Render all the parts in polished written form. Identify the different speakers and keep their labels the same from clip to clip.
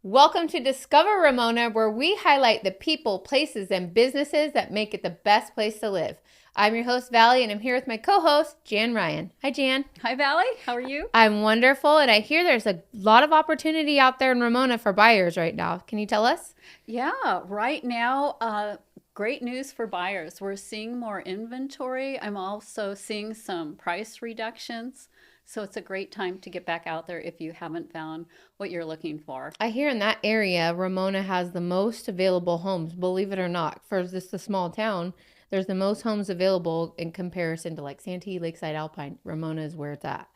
Speaker 1: Welcome to Discover Ramona, where we highlight the people, places, and businesses that make it the best place to live. I'm your host, Valley, and I'm here with my co-host, Jan Ryan. Hi, Jan.
Speaker 2: Hi, Valley. How are you?
Speaker 1: I'm wonderful, and I hear there's a lot of opportunity out there in Ramona for buyers right now. Can you tell us?
Speaker 2: Yeah, right now, great news for buyers. We're seeing more inventory. I'm also seeing some price reductions. So it's a great time to get back out there if you haven't found what you're looking for.
Speaker 1: I hear in that area, Ramona has the most available homes, believe it or not. For just a small town, there's the most homes available in comparison to like Santee, Lakeside, Alpine. Ramona is where it's at.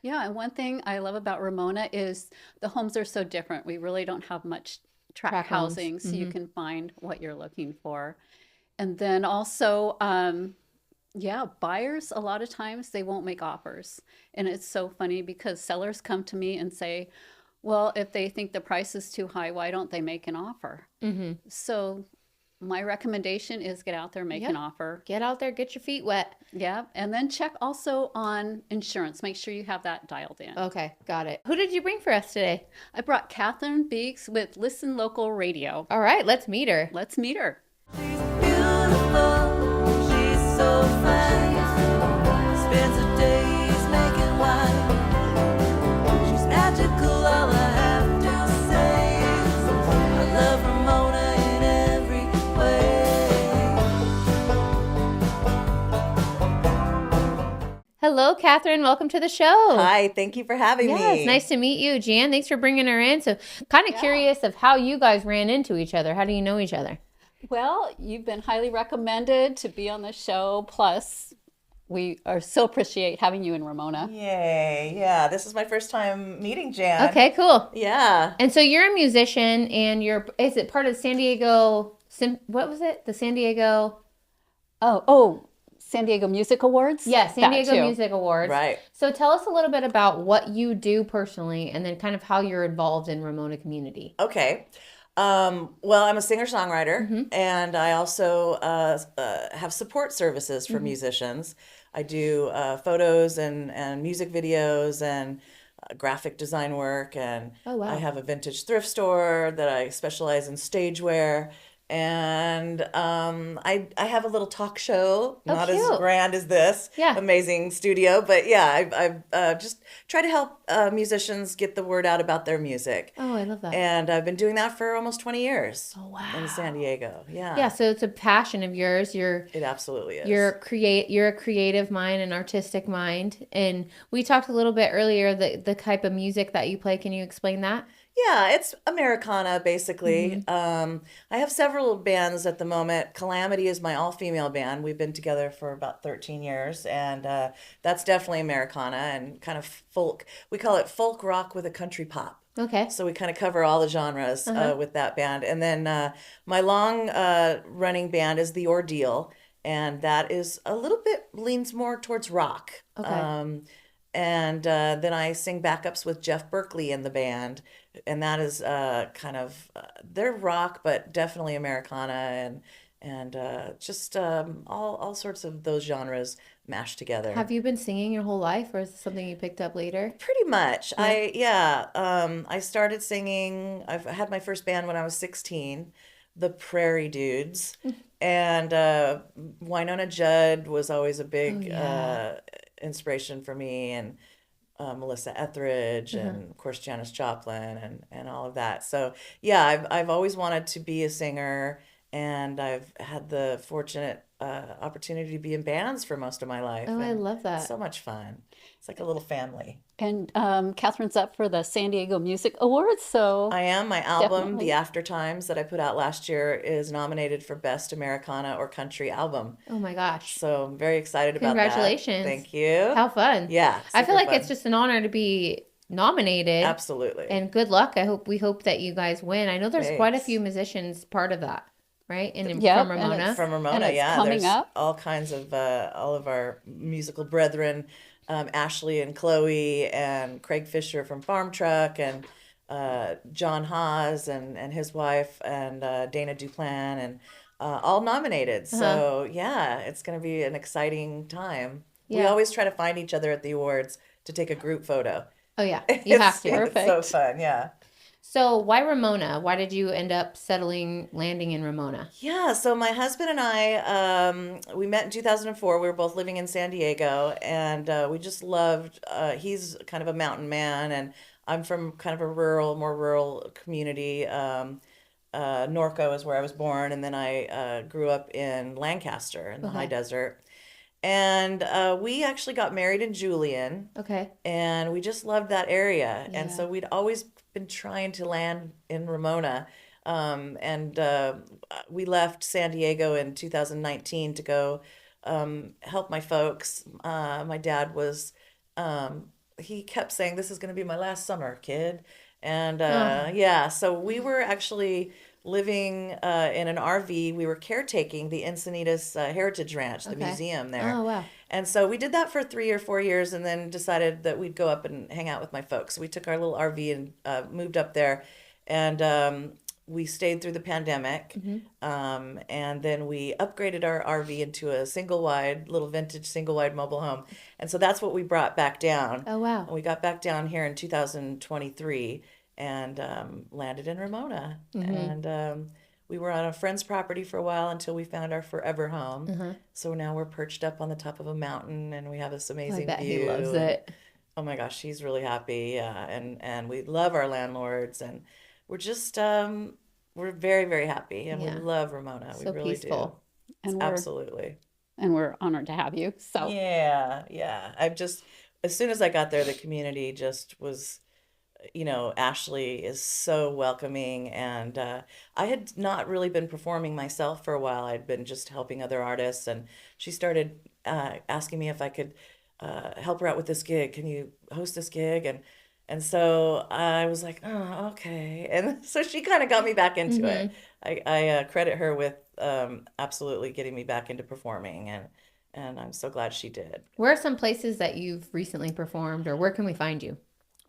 Speaker 2: Yeah, and one thing I love about Ramona is the homes are so different. We really don't have much tract
Speaker 1: Homes.
Speaker 2: housing, so you can find what you're looking for. And then also, yeah, buyers, a lot of times they won't make offers. And it's so funny because sellers come to me and say, well, if they think the price is too high, why don't they make an offer? So my recommendation is get out there, make an offer.
Speaker 1: Get out there, get your feet wet.
Speaker 2: Yeah. And then check also on insurance. Make sure you have that dialed in.
Speaker 1: Okay, got it. Who did you bring for us today?
Speaker 2: I brought Cathryn Beeks with Listen Local Radio.
Speaker 1: All right, let's meet her.
Speaker 2: Let's meet her.
Speaker 3: Beautiful, she's so fine. Spends her days making wine. She's magical, all I have to say is I love Ramona in every way.
Speaker 1: Hello, Cathryn. Welcome to the show.
Speaker 4: Hi, thank you for having me.
Speaker 1: It's nice to meet you, Jan. Thanks for bringing her in. So kind of curious of how you guys ran into each other. How do you know each other?
Speaker 2: Well, you've been highly recommended to be on the show. Plus, we are so appreciate having you in Ramona.
Speaker 4: Yay, yeah, this is my first time meeting Jan.
Speaker 1: Okay, cool.
Speaker 4: Yeah.
Speaker 1: And so you're a musician and is it part of San Diego, what was it? The San Diego?
Speaker 2: San Diego Music Awards?
Speaker 1: Yes, San Diego Music Awards.
Speaker 4: Right.
Speaker 1: So tell us a little bit about what you do personally and then kind of how you're involved in Ramona community.
Speaker 4: Okay. Well, I'm a singer-songwriter, and I also have support services for musicians. I do photos and music videos and graphic design work, and
Speaker 1: Oh, wow.
Speaker 4: I have a vintage thrift store that I specialize in stage wear. And I have a little talk show, not as
Speaker 1: cute.
Speaker 4: grand as this
Speaker 1: Yeah.
Speaker 4: amazing studio, but yeah, I just try to help musicians get the word out about their music.
Speaker 1: Oh, I love that.
Speaker 4: And I've been doing that for almost 20 years.
Speaker 1: Oh, wow.
Speaker 4: In San Diego. Yeah.
Speaker 1: Yeah, so it's a passion of yours.
Speaker 4: It absolutely is.
Speaker 1: You're a creative mind, an artistic mind, and we talked a little bit earlier the type of music that you play. Can you explain that?
Speaker 4: Yeah, it's Americana, basically. I have several bands at the moment. Calamity is my all-female band. We've been together for about 13 years, and that's definitely Americana and kind of folk. We call it folk rock with a country pop.
Speaker 1: Okay.
Speaker 4: So we kind of cover all the genres with that band. And then my long running band is The Ordeal, and that is a little bit leans more towards rock.
Speaker 1: Okay.
Speaker 4: And then I sing backups with Jeff Berkeley in the band, and that is kind of they're rock, but definitely Americana and just all sorts of those genres mashed together.
Speaker 1: Have you been singing your whole life, or is this something you picked up later?
Speaker 4: Pretty much. I started singing. I've had my first band when I was 16, the Prairie Dudes, and Winona Judd was always a big inspiration for me, and Melissa Etheridge, and of course Janis Joplin, and all of that. So yeah, I've always wanted to be a singer, and I've had the fortunate opportunity to be in bands for most of my life.
Speaker 1: Oh, I
Speaker 4: and
Speaker 1: love that.
Speaker 4: it's so much fun. It's like a little family.
Speaker 2: And Cathryn's up for the San Diego Music Awards, so
Speaker 4: I am. My album,
Speaker 2: Definitely.
Speaker 4: The After Times, that I put out last year, is nominated for Best Americana or Country Album.
Speaker 1: Oh my gosh.
Speaker 4: So I'm very excited about that.
Speaker 1: Congratulations.
Speaker 4: Thank you.
Speaker 1: How fun.
Speaker 4: Yeah,
Speaker 1: I feel
Speaker 4: super
Speaker 1: like
Speaker 4: fun.
Speaker 1: it's just an honor to be nominated.
Speaker 4: Absolutely.
Speaker 1: And good luck. We hope that you guys win. I know there's quite a
Speaker 4: Thanks.
Speaker 1: few musicians part of that, right? And
Speaker 2: Yep,
Speaker 1: from
Speaker 2: and
Speaker 1: Ramona.
Speaker 2: it's-
Speaker 4: From Ramona,
Speaker 2: it's
Speaker 4: yeah.
Speaker 2: coming
Speaker 4: There's
Speaker 2: up.
Speaker 4: all kinds of all of our musical brethren, Ashley and Chloe and Craig Fisher from Farm Truck, and John Haas and his wife, and Dana Duplan, and all nominated. So yeah, it's going to be an exciting time. We
Speaker 1: Yeah.
Speaker 4: always try to find each other at the awards to take a group photo.
Speaker 1: Oh yeah, you have to.
Speaker 4: It's so
Speaker 2: Perfect.
Speaker 4: fun, yeah.
Speaker 1: So why Ramona? Why did you end up landing in Ramona?
Speaker 4: Yeah, so my husband and I, we met in 2004. We were both living in San Diego, and we just loved. He's kind of a mountain man, and I'm from kind of a more rural community. Norco is where I was born, and then I grew up in Lancaster in the high
Speaker 1: Okay.
Speaker 4: desert. And we actually got married in Julian,
Speaker 1: Okay.
Speaker 4: and we just loved that area. And
Speaker 1: Yeah.
Speaker 4: so we'd always been trying to land in Ramona. And we left San Diego in 2019 to go help my folks. My dad was, he kept saying, "This is going to be my last summer, kid." And
Speaker 1: Oh.
Speaker 4: yeah, so we were actually living in an RV. We were caretaking the Encinitas Heritage Ranch, the
Speaker 1: Okay.
Speaker 4: museum there.
Speaker 1: Oh wow.
Speaker 4: And so we did that for 3 or 4 years and then decided that we'd go up and hang out with my folks. So we took our little RV and moved up there. And we stayed through the pandemic. And then we upgraded our RV into a little vintage single wide mobile home. And so that's what we brought back down.
Speaker 1: Oh wow.
Speaker 4: And we got back down here in 2023 and landed in Ramona. And we were on a friend's property for a while until we found our forever home. So now we're perched up on the top of a mountain and we have this
Speaker 1: I
Speaker 4: amazing
Speaker 1: bet
Speaker 4: view.
Speaker 1: he loves
Speaker 4: And,
Speaker 1: it.
Speaker 4: oh my gosh, he's really happy. Yeah, and we love our landlords and we're just we're very, very happy and we
Speaker 1: Yeah.
Speaker 4: love Ramona. We
Speaker 1: So
Speaker 4: really do.
Speaker 1: peaceful.
Speaker 2: And
Speaker 4: Absolutely.
Speaker 2: we're honored to have you. So
Speaker 4: Yeah, yeah. I've just, as soon as I got there, the community just was, Ashley is so welcoming. And I had not really been performing myself for a while. I'd been just helping other artists. And she started asking me if I could help her out with this gig. Can you host this gig? And so I was like, oh, okay. And so she kind of got me back into it. I credit her with absolutely getting me back into performing. And I'm so glad she did.
Speaker 1: Where are some places that you've recently performed, or where can we find you?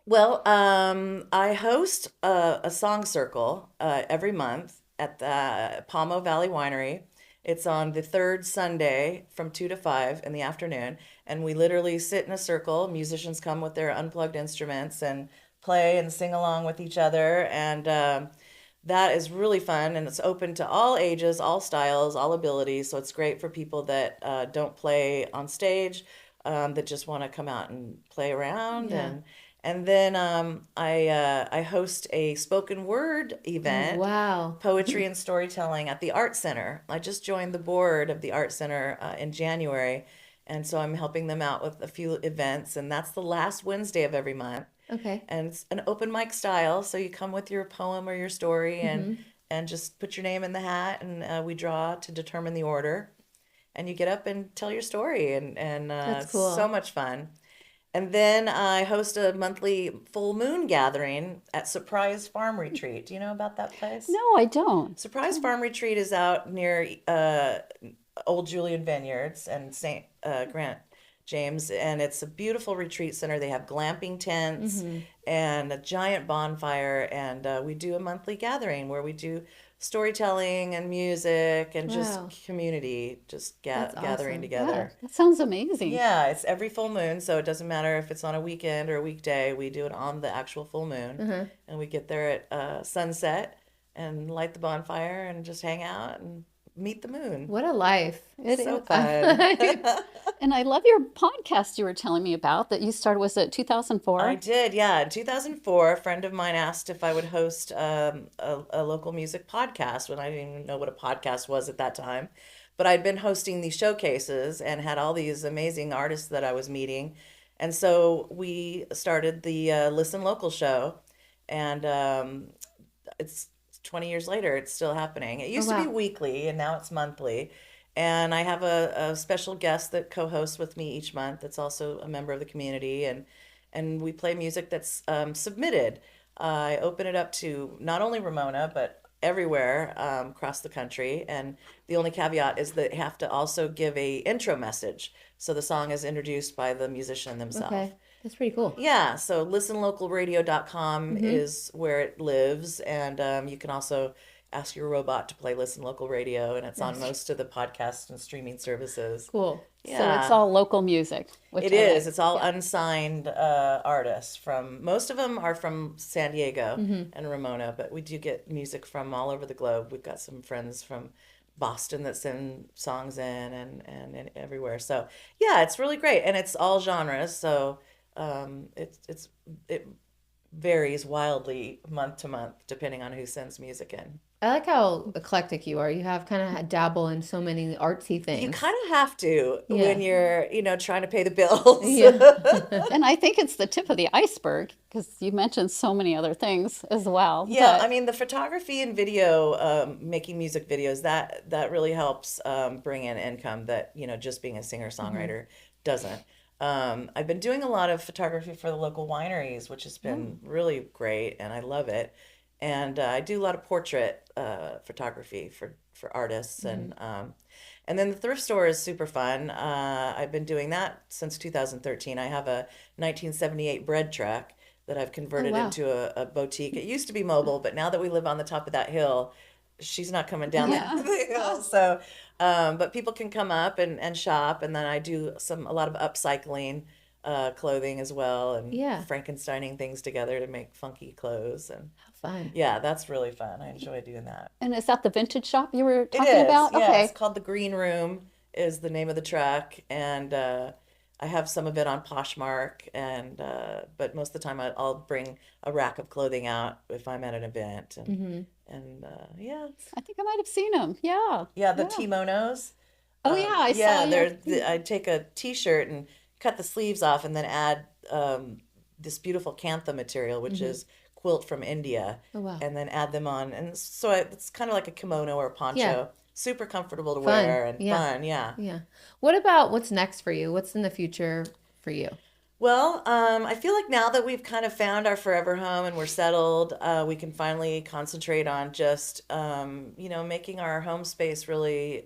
Speaker 4: Well, I host a song circle every month at the Palmo Valley Winery. It's on the third Sunday from 2 to 5 in the afternoon. And we literally sit in a circle. Musicians come with their unplugged instruments and play and sing along with each other. And that is really fun. And it's open to all ages, all styles, all abilities. So it's great for people that don't play on stage, that just want to come out and play around.
Speaker 1: Yeah.
Speaker 4: And then I host a spoken word event,
Speaker 1: Wow.
Speaker 4: poetry and storytelling at the Art Center. I just joined the board of the Art Center in January, and so I'm helping them out with a few events, and that's the last Wednesday of every month.
Speaker 1: Okay.
Speaker 4: And it's an open mic style, so you come with your poem or your story, and just put your name in the hat, and we draw to determine the order, and you get up and tell your story, and
Speaker 1: That's
Speaker 4: it's
Speaker 1: cool.
Speaker 4: so much fun. And then I host a monthly full moon gathering at Surprise Farm Retreat. Do you know about that place?
Speaker 2: no, I don't.
Speaker 4: Surprise Farm Retreat is out near Old Julian Vineyards and St. Grant James, and it's a beautiful retreat center. They have glamping tents and a giant bonfire, and we do a monthly gathering where we do storytelling and music and
Speaker 1: Wow.
Speaker 4: just community, just
Speaker 1: That's
Speaker 4: gathering
Speaker 1: awesome.
Speaker 4: together.
Speaker 2: Yeah, that sounds amazing.
Speaker 4: Yeah, it's every full moon, so it doesn't matter if it's on a weekend or a weekday. We do it on the actual full moon, and we get there at sunset and light the bonfire and just hang out and meet the moon.
Speaker 1: What a life.
Speaker 2: It
Speaker 4: So
Speaker 2: is.
Speaker 4: fun.
Speaker 2: And I love your podcast you were telling me about that you started, was it 2004?
Speaker 4: I did, yeah. In 2004, a friend of mine asked if I would host a local music podcast when I didn't even know what a podcast was at that time. But I'd been hosting these showcases and had all these amazing artists that I was meeting. And so we started the Listen Local show. And it's 20 years later, it's still happening. It used to be
Speaker 1: wow.
Speaker 4: weekly, and now it's monthly. And I have a special guest that co-hosts with me each month. That's also a member of the community, and we play music that's submitted. I open it up to not only Ramona but everywhere across the country. And the only caveat is that you have to also give a intro message, so the song is introduced by the musician themselves.
Speaker 1: Okay. That's pretty cool.
Speaker 4: Yeah, so listenlocalradio.com is where it lives, and you can also ask your robot to play Listen Local Radio, and it's on most of the podcast and streaming services.
Speaker 1: Cool.
Speaker 4: Yeah.
Speaker 2: So it's all local music. Which
Speaker 4: It
Speaker 2: I
Speaker 4: is.
Speaker 2: like.
Speaker 4: It's all unsigned artists. From most of them are from San Diego and Ramona, but we do get music from all over the globe. We've got some friends from Boston that send songs in and everywhere. So yeah, it's really great, and it's all genres. So it varies wildly month to month depending on who sends music in.
Speaker 1: I like how eclectic you are. You have kind of dabble in so many artsy things.
Speaker 4: You kind of have to
Speaker 1: Yeah.
Speaker 4: when you're, trying to pay the bills.
Speaker 1: Yeah.
Speaker 2: And I think it's the tip of the iceberg because you mentioned so many other things as well.
Speaker 4: Yeah,
Speaker 2: But
Speaker 4: I mean the photography and video, making music videos, that really helps bring in income that just being a singer-songwriter doesn't. I've been doing a lot of photography for the local wineries, which has been really great, and I love it. And I do a lot of portrait photography for artists, and then the thrift store is super fun. I've been doing that since 2013. I have a 1978 bread truck that I've converted
Speaker 1: wow.
Speaker 4: into a boutique. It used to be mobile, but now that we live on the top of that hill, she's not coming down the hill. So, but people can come up and shop, and then I do a lot of upcycling clothing as well, and
Speaker 1: Yeah.
Speaker 4: Frankensteining things together to make funky clothes, and
Speaker 1: How fun.
Speaker 4: yeah, that's really fun. I enjoy doing that.
Speaker 2: and is that the vintage shop you were
Speaker 4: It
Speaker 2: talking
Speaker 4: is,
Speaker 2: about?
Speaker 4: yeah.
Speaker 2: Okay.
Speaker 4: It's called the Green Room is the name of the truck, and I have some of it on Poshmark, and but most of the time I'll bring a rack of clothing out if I'm at an event, and yeah,
Speaker 2: I think I might have seen them. Yeah.
Speaker 4: yeah, the kimonos.
Speaker 2: Oh, yeah. I
Speaker 4: Yeah,
Speaker 2: saw your.
Speaker 4: I'd take a T-shirt and cut the sleeves off, and then add this beautiful kantha material, which is quilt from India,
Speaker 1: Oh, wow.
Speaker 4: and then add them on, and so it's kind of like a kimono or a poncho.
Speaker 1: Yeah.
Speaker 4: Super comfortable to
Speaker 1: Fun,
Speaker 4: wear and
Speaker 1: yeah.
Speaker 4: fun, yeah.
Speaker 1: Yeah. What about what's next for you? What's in the future for you?
Speaker 4: Well, I feel like now that we've kind of found our forever home and we're settled, we can finally concentrate on just, making our home space really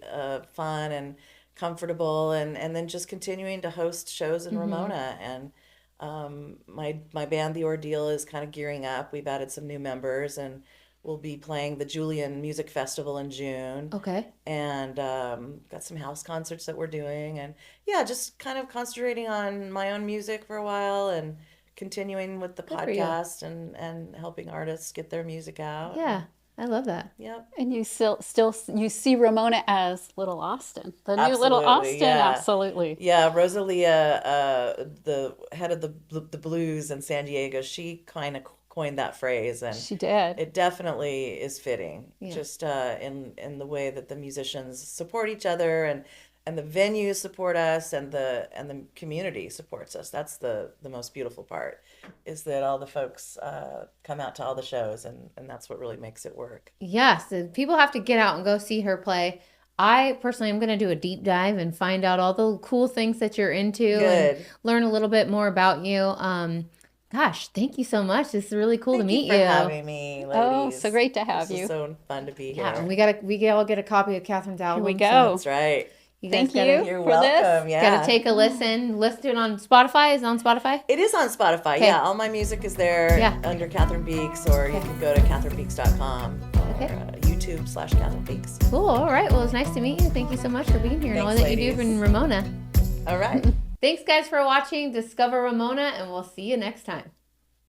Speaker 4: fun and comfortable, and then just continuing to host shows in Ramona. And my band, The Ordeal, is kind of gearing up. We've added some new members, and we'll be playing the Julian Music Festival in June.
Speaker 1: Okay.
Speaker 4: And got some house concerts that we're doing, and yeah, just kind of concentrating on my own music for a while, and continuing with the
Speaker 1: for you.
Speaker 4: podcast and helping artists get their music out.
Speaker 1: Yeah. I love that.
Speaker 4: Yep.
Speaker 2: And you still you see Ramona as Little Austin, the new Little
Speaker 4: Absolutely,
Speaker 2: Austin.
Speaker 4: yeah.
Speaker 2: Absolutely.
Speaker 4: Yeah, Rosalia, the head of the blues in San Diego, she kind of coined that phrase, and
Speaker 2: She did.
Speaker 4: it definitely is fitting.
Speaker 1: Yeah.
Speaker 4: Just in the way that the musicians support each other, and the venues support us, and the community supports us. That's the most beautiful part, is that all the folks come out to all the shows, and that's what really makes it work.
Speaker 1: Yes. And people have to get out and go see her play. I personally am going to do a deep dive and find out all the cool things that you're into and
Speaker 4: Good.
Speaker 1: learn a little bit more about you. Gosh, thank you so much. It's really cool to
Speaker 4: Thank
Speaker 1: meet
Speaker 4: you for having me,
Speaker 2: Oh,
Speaker 4: ladies.
Speaker 2: so great to have
Speaker 4: This
Speaker 2: you.
Speaker 4: is so fun to be here.
Speaker 1: Yeah, and we all get a copy of Cathryn's album.
Speaker 2: we
Speaker 1: so
Speaker 2: go.
Speaker 4: That's right.
Speaker 1: you
Speaker 2: Thank
Speaker 1: guys
Speaker 2: you.
Speaker 4: You're
Speaker 2: For this?
Speaker 4: welcome. Yeah.
Speaker 1: Gotta take a listen. Listen to it on Spotify. Is it on Spotify?
Speaker 4: It is on Spotify.
Speaker 1: Okay.
Speaker 4: Yeah, all my music is there
Speaker 1: Yeah.
Speaker 4: under Cathryn Beeks, or you can go to cathrynbeeks.com
Speaker 1: Okay.
Speaker 4: or YouTube/Cathryn Beeks.
Speaker 1: Cool. All right. Well, it's nice to meet you. Thank you so much for being here and all
Speaker 4: Thanks,
Speaker 1: that you do
Speaker 4: ladies.
Speaker 1: in Ramona.
Speaker 4: All right.
Speaker 1: Thanks, guys, for watching Discover Ramona, and we'll see you next time.